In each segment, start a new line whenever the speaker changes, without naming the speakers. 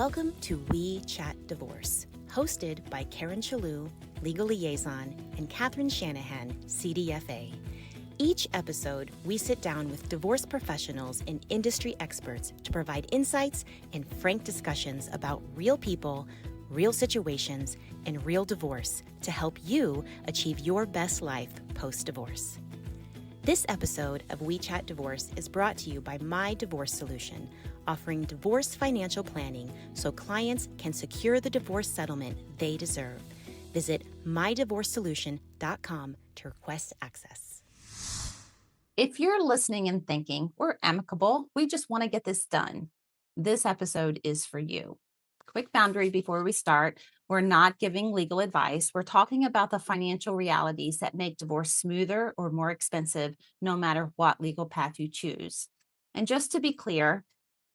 Welcome to We Chat Divorce, hosted by Karen Chellew, Legal Liaison, and Catherine Shanahan, CDFA. Each episode, we sit down with divorce professionals and industry experts to provide insights and frank discussions about real people, real situations, and real divorce to help you achieve your best life post-divorce. This episode of We Chat Divorce is brought to you by My Divorce Solution, offering divorce financial planning so clients can secure the divorce settlement they deserve. Visit mydivorcesolution.com to request access.
If you're listening and thinking, we're amicable, we just want to get this done, this episode is for you. Quick boundary before we start. We're not giving legal advice. We're talking about the financial realities that make divorce smoother or more expensive, no matter what legal path you choose. And just to be clear,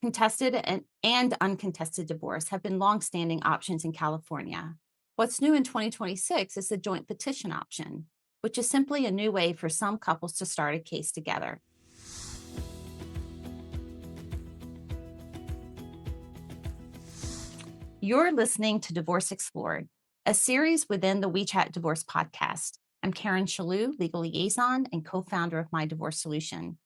contested and uncontested divorce have been longstanding options in California. What's new in 2026 is the joint petition option, which is simply a new way for some couples to start a case together. You're listening to Divorce Explored, a series within the We Chat Divorce podcast. I'm Karen Chellew, Legal Liaison and co-founder of My Divorce Solution.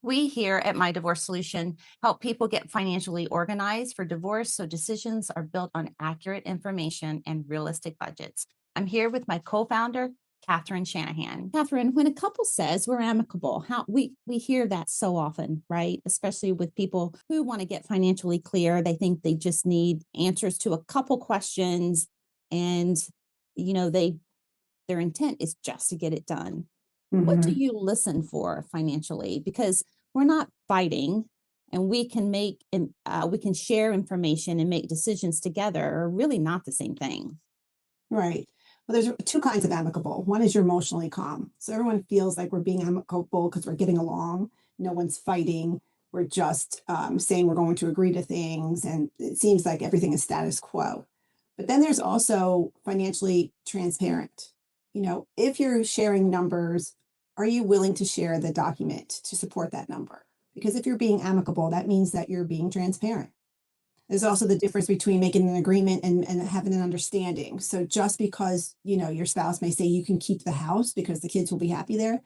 We here at My Divorce Solution help people get financially organized for divorce so decisions are built on accurate information and realistic budgets. I'm here with my co-founder, Catherine Shanahan. Catherine, when a couple says we're amicable, we hear that so often, right? Especially with people who want to get financially clear. They think they just need answers to a couple questions, and their intent is just to get it done. Mm-hmm. What do you listen for financially? Because we're not fighting, and we can share information and make decisions together are really not the same thing.
Right. Well, there's two kinds of amicable. One is you're emotionally calm. So everyone feels like we're being amicable because we're getting along. No one's fighting. We're just saying we're going to agree to things. And it seems like everything is status quo. But then there's also financially transparent. If you're sharing numbers, are you willing to share the document to support that number? Because if you're being amicable, that means that you're being transparent. There's also the difference between making an agreement and having an understanding. So just because, your spouse may say you can keep the house because the kids will be happy there,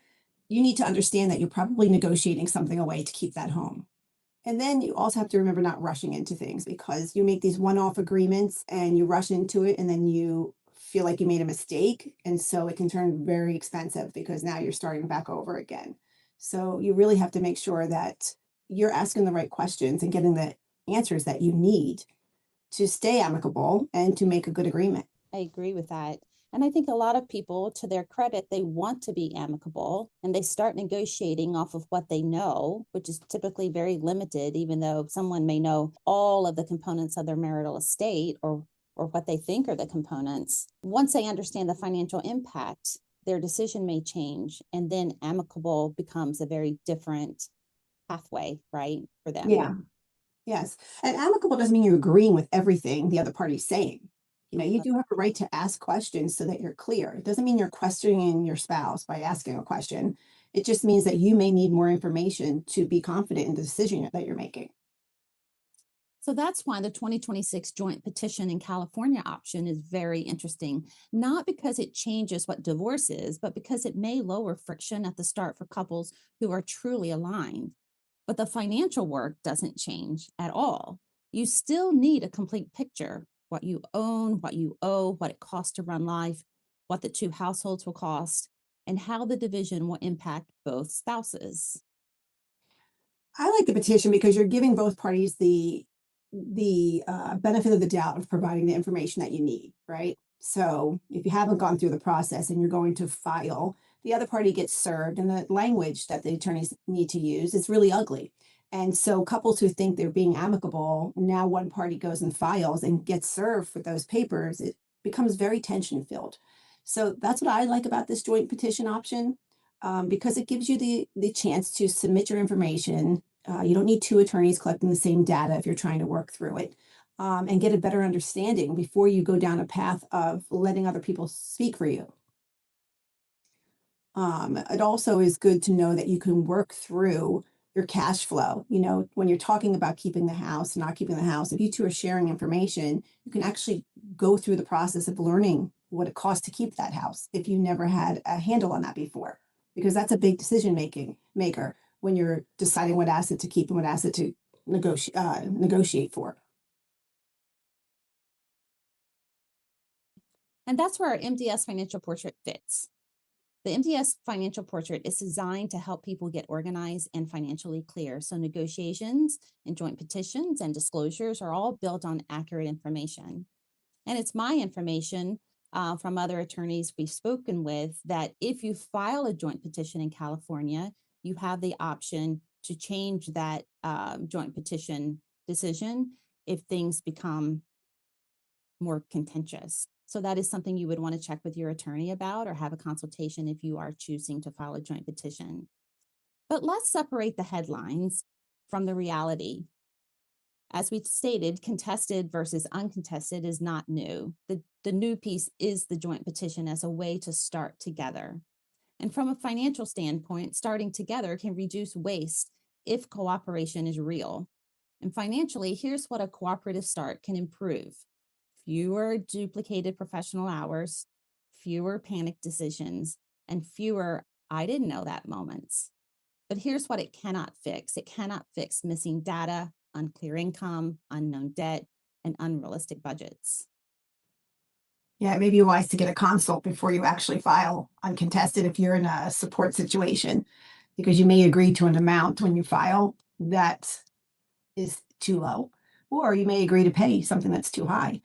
you need to understand that you're probably negotiating something away to keep that home. And then you also have to remember not rushing into things, because you make these one-off agreements and you rush into it and then you feel like you made a mistake. And so it can turn very expensive because now you're starting back over again. So you really have to make sure that you're asking the right questions and getting the answers that you need to stay amicable and to make a good agreement.
I agree with that. And I think a lot of people, to their credit, they want to be amicable and they start negotiating off of what they know, which is typically very limited, even though someone may know all of the components of their marital estate or what they think are the components. Once they understand the financial impact, their decision may change, and then amicable becomes a very different pathway, right, for them.
Yeah. Yes. And amicable doesn't mean you're agreeing with everything the other party's saying. You do have a right to ask questions so that you're clear. It doesn't mean you're questioning your spouse by asking a question. It just means that you may need more information to be confident in the decision that you're making.
So that's why the 2026 joint petition in California option is very interesting, not because it changes what divorce is, but because it may lower friction at the start for couples who are truly aligned. But the financial work doesn't change at all. You still need a complete picture: what you own, what you owe, what it costs to run life, what the two households will cost, and how the division will impact both spouses.
I like the petition because you're giving both parties the benefit of the doubt of providing the information that you need, right? So if you haven't gone through the process and you're going to file, the other party gets served, and the language that the attorneys need to use is really ugly. And so couples who think they're being amicable, now one party goes and files and gets served with those papers, it becomes very tension filled. So that's what I like about this joint petition option, because it gives you the chance to submit your information. You don't need two attorneys collecting the same data if you're trying to work through it, and get a better understanding before you go down a path of letting other people speak for you. It also is good to know that you can work through your cash flow. You know, when you're talking about keeping the house, not keeping the house, if you two are sharing information, you can actually go through the process of learning what it costs to keep that house if you never had a handle on that before, because that's a big decision maker when you're deciding what asset to keep and what asset to negotiate for.
And that's where our MDS financial portrait fits. The MDS financial portrait is designed to help people get organized and financially clear. So negotiations and joint petitions and disclosures are all built on accurate information. And it's my information from other attorneys we've spoken with that if you file a joint petition in California, you have the option to change that joint petition decision if things become more contentious. So that is something you would want to check with your attorney about or have a consultation if you are choosing to file a joint petition. But let's separate the headlines from the reality. As we stated, contested versus uncontested is not new. The new piece is the joint petition as a way to start together. And from a financial standpoint, starting together can reduce waste if cooperation is real. And financially, here's what a cooperative start can improve: fewer duplicated professional hours, fewer panic decisions, and fewer "I didn't know that" moments. But here's what it cannot fix: it cannot fix missing data, unclear income, unknown debt, and unrealistic budgets.
Yeah, it may be wise to get a consult before you actually file uncontested if you're in a support situation, because you may agree to an amount when you file that is too low, or you may agree to pay something that's too high.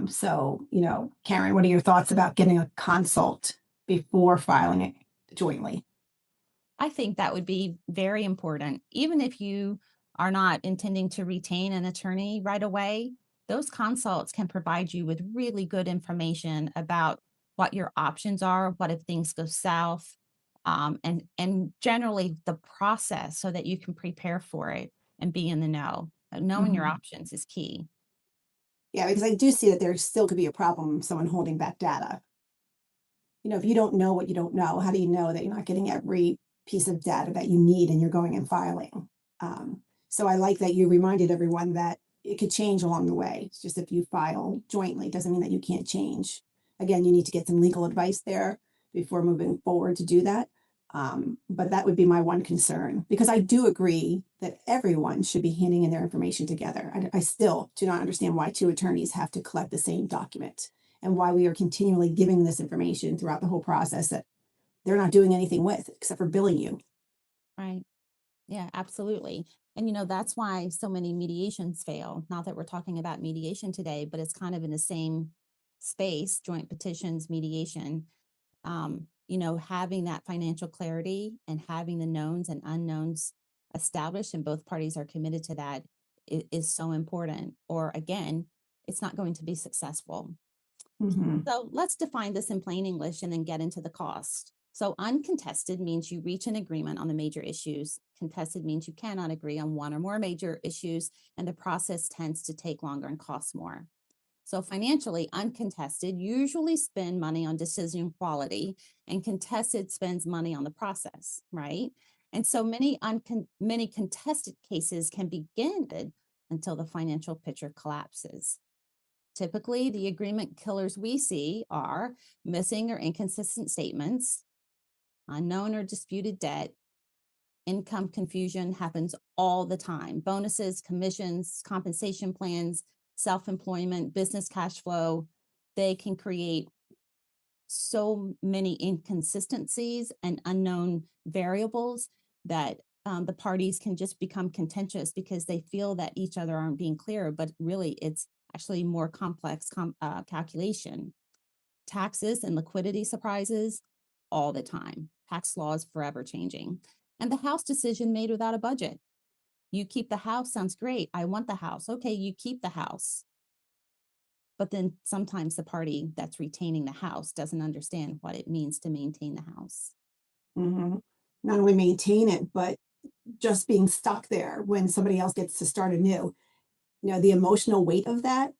So, you know, Karen, what are your thoughts about getting a consult before filing it jointly?
I think that would be very important. Even if you are not intending to retain an attorney right away, those consults can provide you with really good information about what your options are, what if things go south, and generally the process so that you can prepare for it and be in the know. Knowing your
Mhm.
options is key.
Yeah, because I do see that there still could be a problem, someone holding back data. You know, if you don't know what you don't know, how do you know that you're not getting every piece of data that you need and you're going and filing? So I like that you reminded everyone that it could change along the way. It's just if you file jointly, doesn't mean that you can't change. Again, you need to get some legal advice there before moving forward to do that. But that would be my one concern, because I do agree that everyone should be handing in their information together. I still do not understand why two attorneys have to collect the same document, and why we are continually giving this information throughout the whole process that they're not doing anything with except for billing you.
Right. Yeah, absolutely. And that's why so many mediations fail. Not that we're talking about mediation today, but it's kind of in the same space: joint petitions, mediation. Having that financial clarity and having the knowns and unknowns established and both parties are committed to that is so important. Or again, it's not going to be successful.
Mhm.
So let's define this in plain English and then get into the cost. So uncontested means you reach an agreement on the major issues. Contested means you cannot agree on one or more major issues, and the process tends to take longer and cost more. So financially, uncontested usually spend money on decision quality, and contested spends money on the process, right? And so many contested cases can begin until the financial picture collapses. Typically, the agreement killers we see are missing or inconsistent statements, unknown or disputed debt. Income confusion happens all the time: bonuses, commissions, compensation plans, self-employment, business cash flow. They can create so many inconsistencies and unknown variables that the parties can just become contentious because they feel that each other aren't being clear, but really it's actually more complex calculation. Taxes and liquidity surprises all the time. Tax laws forever changing. And the house decision made without a budget. You keep the house, sounds great. I want the house. Okay, you keep the house. But then sometimes the party that's retaining the house doesn't understand what it means to maintain the house.
Mhm. Not only maintain it, but just being stuck there when somebody else gets to start anew. You know, the emotional weight of that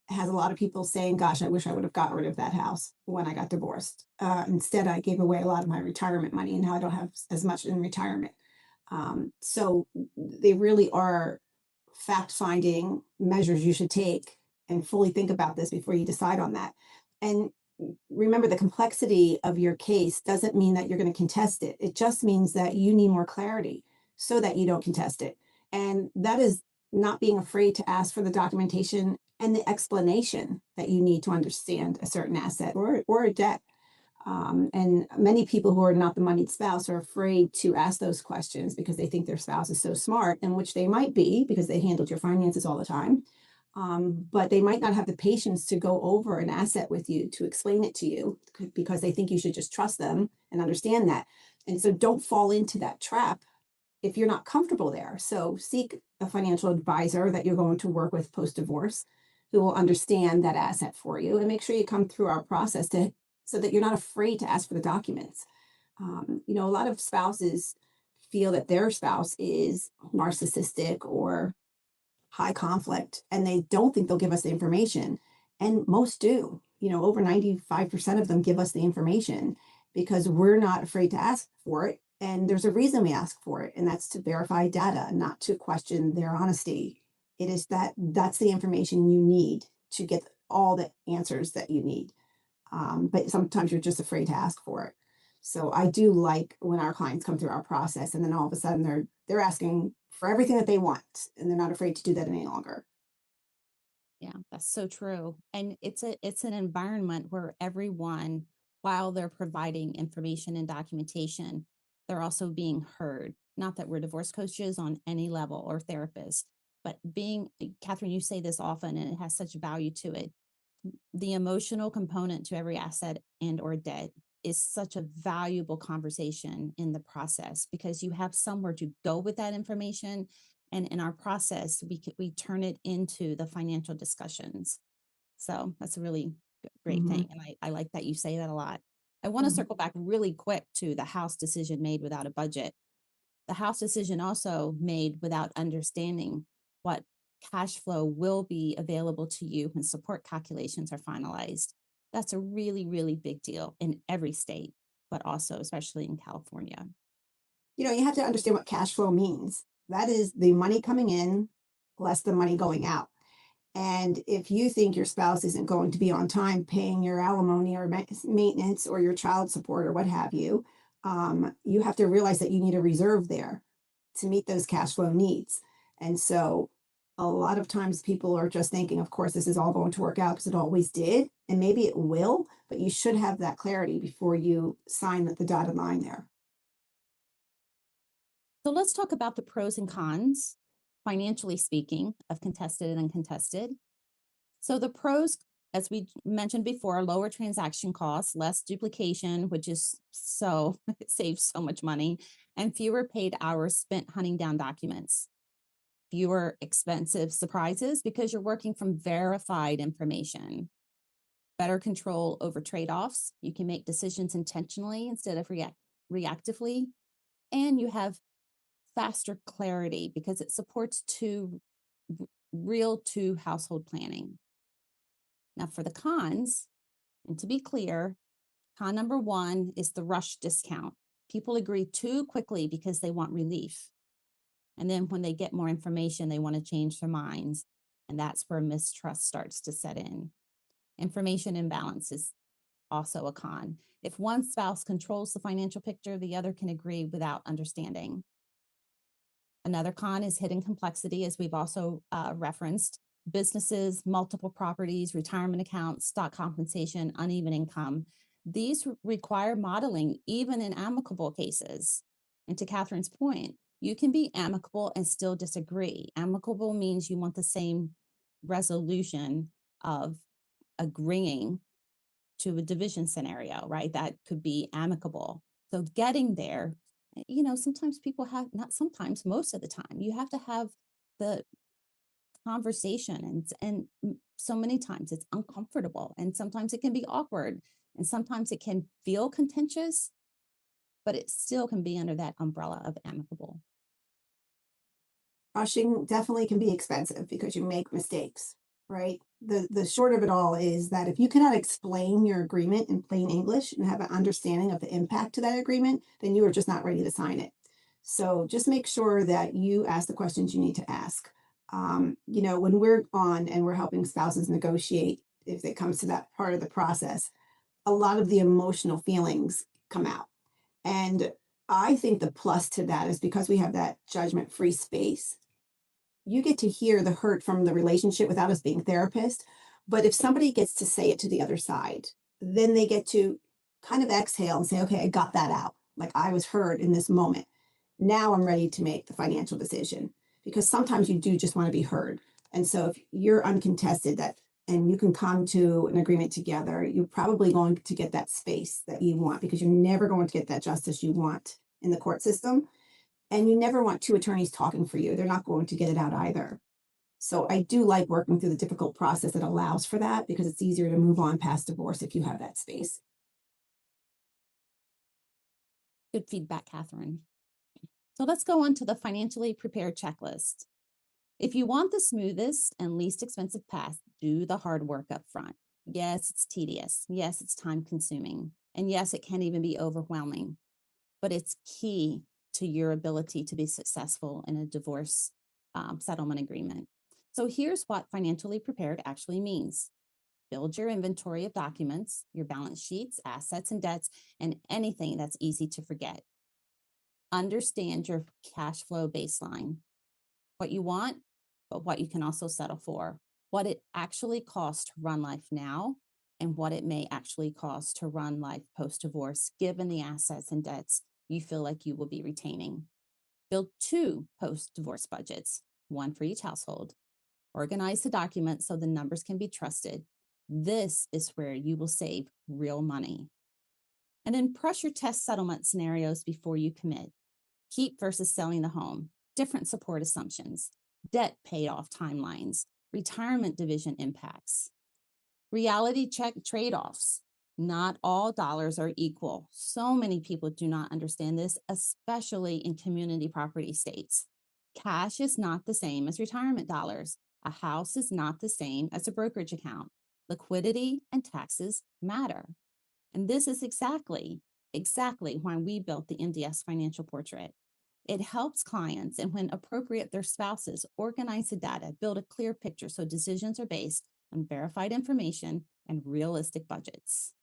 has a lot of people saying, "Gosh, I wish I would have got rid of that house when I got divorced. Instead, I gave away a lot of my retirement money, and now I don't have as much in retirement." So they really are fact-finding measures you should take and fully think about this before you decide on that. And remember, the complexity of your case doesn't mean that you're going to contest it. It just means that you need more clarity so that you don't contest it. And that is not being afraid to ask for the documentation and the explanation that you need to understand a certain asset or a debt. And many people who are not the moneyed spouse are afraid to ask those questions because they think their spouse is so smart, and which they might be because they handled your finances all the time. But they might not have the patience to go over an asset with you to explain it to you because they think you should just trust them and understand that. And so don't fall into that trap if you're not comfortable there. So seek a financial advisor that you're going to work with post divorce who will understand that asset for you, and make sure you come through our process to so that you're not afraid to ask for the documents. A lot of spouses feel that their spouse is narcissistic or high conflict, and they don't think they'll give us the information. And most do. Over 95% of them give us the information because we're not afraid to ask for it. And there's a reason we ask for it, and that's to verify data, not to question their honesty. It is that's the information you need to get all the answers that you need. But sometimes you're just afraid to ask for it. So I do like when our clients come through our process and then all of a sudden they're asking for everything that they want and they're not afraid to do that any longer.
Yeah, that's so true. And it's an environment where everyone, while they're providing information and documentation, they're also being heard. Not that we're divorce coaches on any level or therapists, but Catherine, you say this often and it has such value to it. The emotional component to every asset and or debt is such a valuable conversation in the process because you have somewhere to go with that information, and in our process we turn it into the financial discussions. So that's a really great
Hmm.
thing, and I like that you say that a lot. I want to
Hmm.
circle back really quick to the house decision made without a budget. The house decision also made without understanding what cash flow will be available to you when support calculations are finalized. That's a really, really big deal in every state, but also especially in California.
You have to understand what cash flow means. That is the money coming in less the money going out. And if you think your spouse isn't going to be on time paying your alimony or maintenance or your child support or what have you, you have to realize that you need a reserve there to meet those cash flow needs. And so a lot of times people are just thinking, of course, this is all going to work out because it always did. And maybe it will, but you should have that clarity before you sign the dotted line there.
So let's talk about the pros and cons, financially speaking, of contested and uncontested. So the pros, as we mentioned before, lower transaction costs, less duplication, which is so it saves so much money, and fewer paid hours spent hunting down documents. Fewer expensive surprises because you're working from verified information. Better control over trade-offs. You can make decisions intentionally instead of reactively. And you have faster clarity because it supports real two household planning. Now, for the cons, and to be clear, con number one is the rush discount. People agree too quickly because they want relief. And then when they get more information, they want to change their minds. And that's where mistrust starts to set in. Information imbalance is also a con. If one spouse controls the financial picture, the other can agree without understanding. Another con is hidden complexity, as we've also referenced. Businesses, multiple properties, retirement accounts, stock compensation, uneven income. These require modeling, even in amicable cases. And to Catherine's point, you can be amicable and still disagree. Amicable means you want the same resolution of agreeing to a division scenario, right? That could be amicable. So getting there, sometimes people have, not sometimes, most of the time, you have to have the conversation, and so many times it's uncomfortable, and sometimes it can be awkward, and sometimes it can feel contentious, but it still can be under that umbrella of amicable.
Rushing definitely can be expensive because you make mistakes, right? The short of it all is that if you cannot explain your agreement in plain English and have an understanding of the impact to that agreement, then you are just not ready to sign it. So just make sure that you ask the questions you need to ask. When we're on and we're helping spouses negotiate, if it comes to that part of the process, a lot of the emotional feelings come out. And I think the plus to that is because we have that judgment free space, you get to hear the hurt from the relationship without us being therapists. But if somebody gets to say it to the other side, then they get to kind of exhale and say, okay, I got that out. Like I was hurt in this moment. Now I'm ready to make the financial decision because sometimes you do just want to be heard. And so if you're uncontested that and you can come to an agreement together, you're probably going to get that space that you want because you're never going to get that justice you want in the court system. And you never want two attorneys talking for you. They're not going to get it out either. So I do like working through the difficult process that allows for that because it's easier to move on past divorce if you have that space.
Good feedback, Catherine. So let's go on to the financially prepared checklist. If you want the smoothest and least expensive path, do the hard work up front. Yes, it's tedious. Yes, it's time consuming. And yes, it can even be overwhelming, but it's key to your ability to be successful in a divorce settlement agreement. So here's what financially prepared actually means. Build your inventory of documents, your balance sheets, assets and debts, and anything that's easy to forget. Understand your cash flow baseline, what you want, but what you can also settle for, what it actually costs to run life now, and what it may actually cost to run life post-divorce, given the assets and debts you feel like you will be retaining. Build 2 post-divorce budgets, one for each household. Organize the documents so the numbers can be trusted. This is where you will save real money. And then pressure test settlement scenarios before you commit. Keep versus selling the home, different support assumptions, debt payoff timelines, retirement division impacts, reality check trade-offs. Not all dollars are equal. So many people do not understand this, especially in community property states. Cash is not the same as retirement dollars. A house is not the same as a brokerage account. Liquidity and taxes matter. And this is exactly why we built the MDS financial portrait. It helps clients and, when appropriate, their spouses organize the data, build a clear picture so decisions are based on verified information and realistic budgets.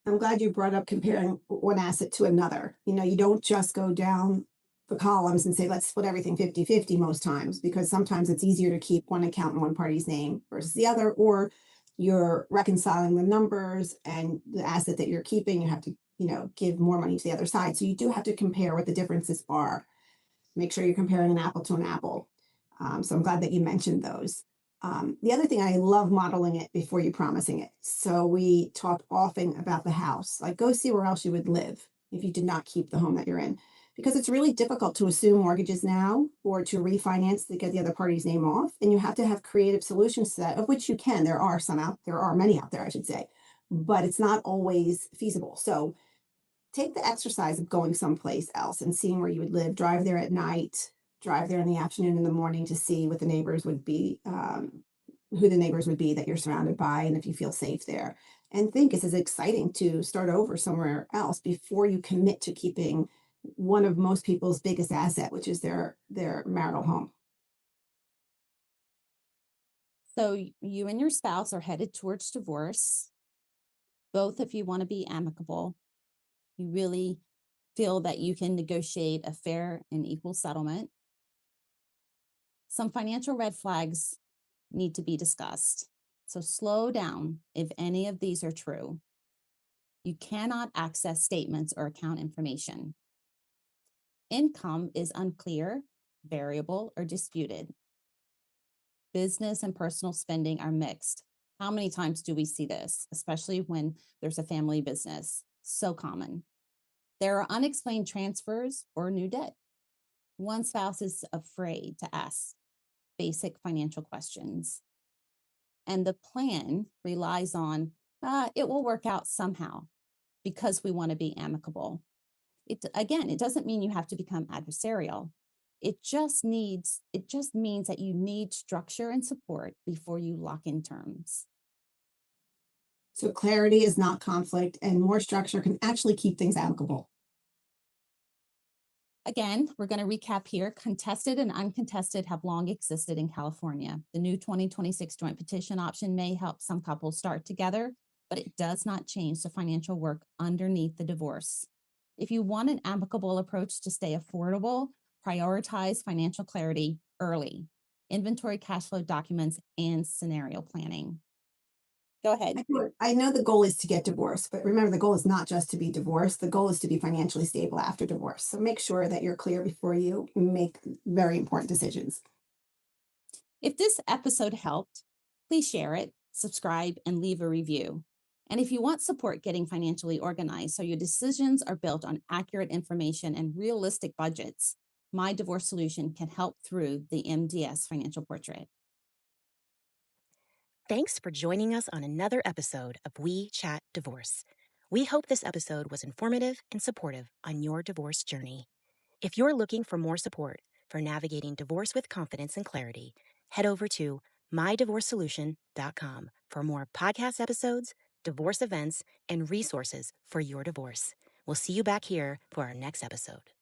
I'm glad you brought up comparing one asset to another. You don't just go down the columns and say, let's split everything 50-50 most times, because sometimes it's easier to keep one account in one party's name versus the other, or you're reconciling the numbers and the asset that you're keeping, you have to, give more money to the other side. So you do have to compare what the differences are. Make sure you're comparing an apple to an apple. So I'm glad that you mentioned those. The other thing, I love modeling it before you promising it. So we talk often about the house, like go see where else you would live if you did not keep the home that you're in, because it's really difficult to assume mortgages now or to refinance to get the other party's name off. And you have to have creative solutions to that, of which you can. There are many out there, I should say, but it's not always feasible. So take the exercise of going someplace else and seeing where you would live, drive there at night, drive there in the afternoon, in the morning to see what the neighbors would be, who the neighbors would be that you're surrounded by, and if you feel safe there. And think it's as exciting to start over somewhere else before you commit to keeping one of most people's biggest asset, which is their marital home.
So you and your spouse are headed towards divorce. Both of you want to be amicable. You really feel that you can negotiate a fair and equal settlement. Some financial red flags need to be discussed. So slow down if any of these are true. You cannot access statements or account information. Income is unclear, variable, or disputed. Business and personal spending are mixed. How many times do we see this, especially when there's a family business? So common. There are unexplained transfers or new debt. One spouse is afraid to ask basic financial questions. And the plan relies on, it will work out somehow because we want to be amicable. It doesn't mean you have to become adversarial. It just means that you need structure and support before you lock in terms.
So clarity is not conflict, and more structure can actually keep things amicable.
Again, we're going to recap here. Contested and uncontested have long existed in California. The new 2026 joint petition option may help some couples start together, but it does not change the financial work underneath the divorce. If you want an amicable approach to stay affordable, prioritize financial clarity early, inventory cash flow documents, and scenario planning. Go ahead.
I know the goal is to get divorced, but remember the goal is not just to be divorced. The goal is to be financially stable after divorce. So make sure that you're clear before you make very important decisions.
If this episode helped, please share it, subscribe, and leave a review. And if you want support getting financially organized so your decisions are built on accurate information and realistic budgets, My Divorce Solution can help through the MDS financial portrait.
Thanks for joining us on another episode of We Chat Divorce. We hope this episode was informative and supportive on your divorce journey. If you're looking for more support for navigating divorce with confidence and clarity, head over to mydivorcesolution.com for more podcast episodes, divorce events, and resources for your divorce. We'll see you back here for our next episode.